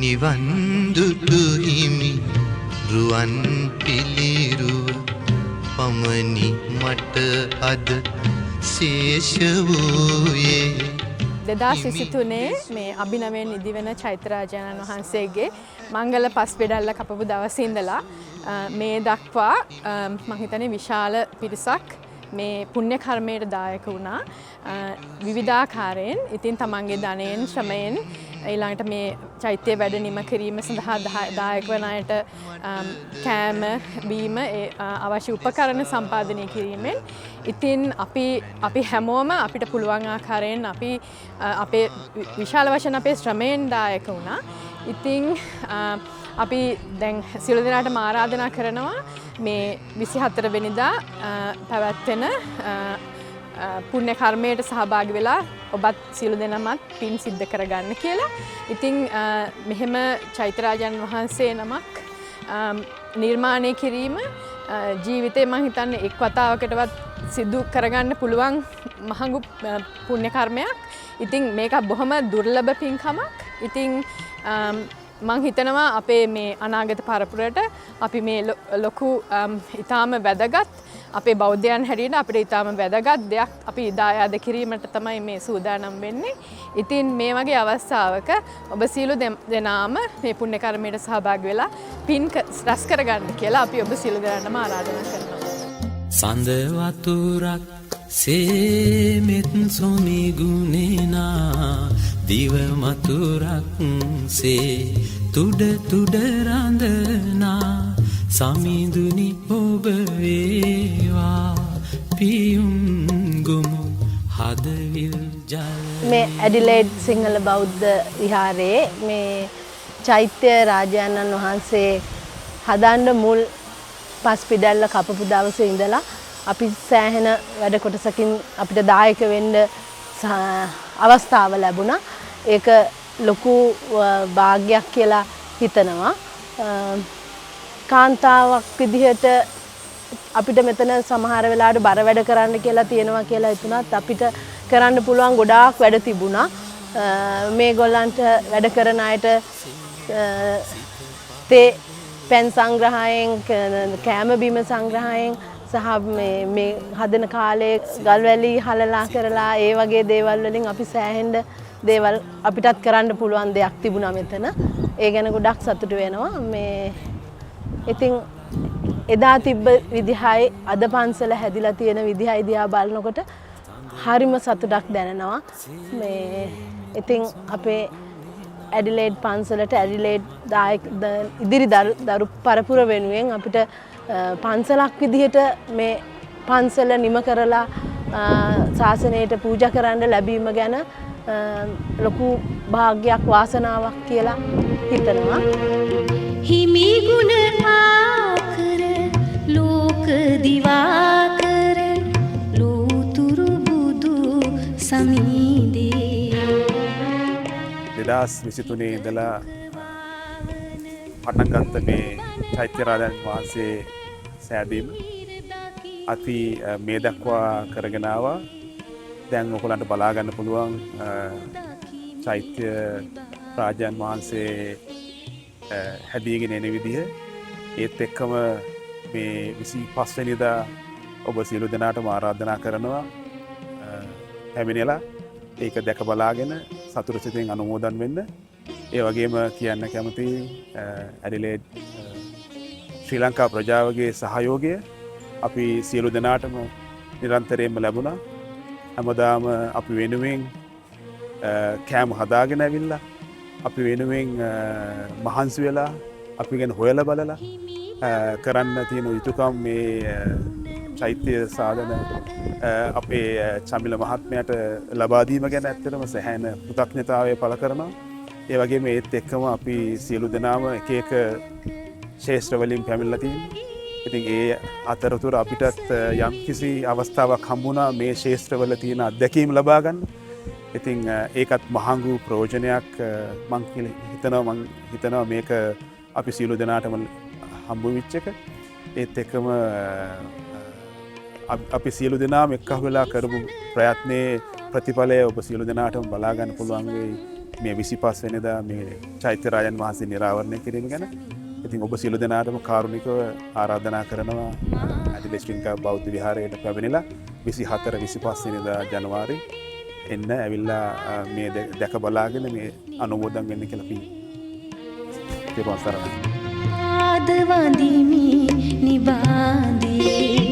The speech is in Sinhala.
නිවන් දුටු හිමි රුවන් පිළිරුව පමණි මට අද ශේෂ වූයේ 2023 මේ අභිනවයෙන් ඉදිවෙන චෛත්‍යරාජාණන් වහන්සේගේ මංගල පස්පෙඩල්ල කපපු දවසේ ඉඳලා මේ දක්වා මම හිතන්නේ විශාල පිරිසක් මේ පුණ්‍ය කර්මයට දායක වුණා විවිධාකාරයෙන්. ඉතින් තමන්ගේ ධනයෙන් ශ්‍රමයෙන් ඊළඟට මේ චෛත්‍ය වැඩ නිම කිරීම සඳහා දායක වන අයට කෑම බීම අවශ්‍ය උපකරණ සම්පාදනය කිරීමෙන් ඉතින් අපි හැමෝම අපිට පුළුවන් ආකාරයෙන් අපි අපේ විශාල වශයෙන් අපේ ශ්‍රමයෙන් දායක වුණා. ඉතින් අපි දැන් සියලු දෙනාටම ආරාධනා කරනවා මේ 24 වෙනිදා පැවැත්වෙන පුණ්‍ය කර්මයට සහභාගී වෙලා ඔබත් සියලු දෙනාමත් පින් සිද්ධ කරගන්න කියලා. ඉතින් මෙහෙම චෛත්‍යරාජන් වහන්සේ නමක් නිර්මාණය කිරීම ජීවිතේ මම හිතන්නේ එක් වතාවකටවත් සිදු කරගන්න පුළුවන් මහඟු පුණ්‍ය කර්මයක්. ඉතින් මේක බොහොම දුර්ලභ පින්කමක්. ඉතින් මං හිතනවා අපේ මේ අනාගත පරපුරට අපි මේ ලොකු ඊටාම වැදගත් අපේ බෞද්ධයන් හැටියට අපිට ඊටාම වැදගත් දෙයක් අපි දායාද කිරීමට තමයි මේ සූදානම් වෙන්නේ. ඉතින් මේ වගේ අවස්ථාවක ඔබ සියලු දෙනාම මේ පුණ්‍ය කර්මයට සහභාගී වෙලා පින් රැස් කරගන්න කියලා අපි ඔබ සියලු දෙනාටම ආරාධනා කරනවා. සඳ වතුරක් සේමෙත් සොමි ගුණේනා දිව මතුරක් සේ තුඩ තුඩ රඳනා සමිඳුනි ඔබ වේවා පියුම් ගොමු හදවිල් ජල මේ ඇඩිලේඩ් සිංහල බෞද්ධ විහාරයේ මේ චෛත්‍ය රාජානන් වහන්සේ හදන්න මුල් පස්පිඩල්ල කපපු දවසේ ඉඳලා අපි සෑහෙන වැඩ කොටසකින් අපිට දායක වෙන්න අවස්ථාව ලැබුණා. ඒක ලොකු භාග්යක් කියලා හිතනවා. කාන්තාවක් විදිහට අපිට මෙතන සමහර වෙලාවට බර වැඩ කරන්න කියලා තියෙනවා කියලා හිතුණත් අපිට කරන්න පුළුවන් ගොඩාක් වැඩ තිබුණා. මේගොල්ලන්ට වැඩ කරන අයට තේ පෙන් සංග්‍රහයෙන් කෑම බීම සංග්‍රහයෙන් සහ මේ හදන කාලේ ගල්වැලි හලලා කරලා ඒ වගේ දේවල් වලින් අපි සෑහෙන්න දේවල් අපිටත් කරන්න පුළුවන් දෙයක් තිබුණා මෙතන. ඒ ගැන ගොඩක් සතුටු වෙනවා. මේ ඉතින් එදා තිබ්බ විදිහයි අද පන්සල හැදිලා තියෙන විදිහයි දිහා බලනකොට හරිම සතුටක් දැනෙනවා. මේ ඉතින් අපේ ඇඩිලේඩ් පන්සලට ඇඩිලේඩ් ඉදිරි දරු පරපුර වෙනුවෙන් අපිට පන්සලක් විදිහට මේ පන්සල නිම කරලා ශාසනයට පූජා කරන්න ලැබීම ගැන ලොකු භාග්යක් වාසනාවක් කියලා හිතනවා. හිමි ගුණ ආකර ලෝක දිවාකර ලෝතුරු බුදු සමීදේ 2023 ඉඳලා පටන් ගත්ත මේ චෛත්‍යරාජානන් වහන්සේ සෑදීම අපි මේ දක්වා කරගෙන ආවා. දැන් ඔයගොල්ලන්ට බලා ගන්න පුළුවන් චෛත්‍ය රාජානන් වහන්සේ හැදීගෙන එන විදිහ. ඒත් එක්කම මේ 25 වෙනිදා ඔබ සියලු දෙනාටම ආරාධනා කරනවා පැමිණෙලා ඒක දැක බලාගෙන සතුට සිතින් අනුමෝදන් වෙන්න. ඒ වගේම කියන්න කැමති ඇඩිලේඩ් ශ්‍රී ලංකා ප්‍රජාවගේ සහයෝගය අපි සියලු දෙනාටම නිරන්තරයෙන්ම ලැබුණා. හැමදාම අපි වෙනුවෙන් කෑම හදාගෙන ඇවිල්ලා අපි වෙනුවෙන් මහන්සි වෙලා අපි ගැන හොයලා බලලා කරන්න තියෙන යුතුයකම් මේ චෛත්‍ය සාධන අපේ චමිල මහත්මයාට ලබා දීම ගැන ඇත්තටම සෑහෙන කෘතඥතාවය පළ කරනවා. ඒ වගේම ඒත් එක්කම අපි සියලු දෙනාම එක එක ශේෂ්ත්‍ර වලින් පැමිණලා තියෙනවා. ඉතින් ඒ අතරතුර අපිටත් යම් කිසි අවස්ථාවක් හම්බුණා මේ ශේෂ්ත්‍රවල තියෙන අත්දැකීම් ලබා ගන්න. ඉතින් ඒකත් මහඟු ප්‍රයෝජනයක් මං හිතනවා මේක අපි සියලු දෙනාටම හම්බ වෙච්ච එක. ඒත් එක්කම අපි සියලු දෙනාම එක්ක වෙලා කරපු ප්‍රයත්නයේ ප්‍රතිඵලය ඔබ සියලු දෙනාටම බලා ගන්න පුළුවන් වෙයි මේ 25 වෙනිදා මේ චෛත්‍ය රාජන් වහන්සේ නිරාවරණය කිරීම ගැන ඉතින් ඔබ සියලු දෙනාටම කාරුණිකව ආරාධනා කරනවා ඇඩිලේ ශ්‍රී ලංකා බෞද්ධ විහාරයට පැමිණිලා 24 25 වෙනිදා ජනවාරි එන්න ඇවිල්ලා මේ දැක බලාගෙන මේ අනුමෝදන් වෙන්න කියලා අපි තෙරුවන් සරණයි. ආද වඳිමි නිබාඳේ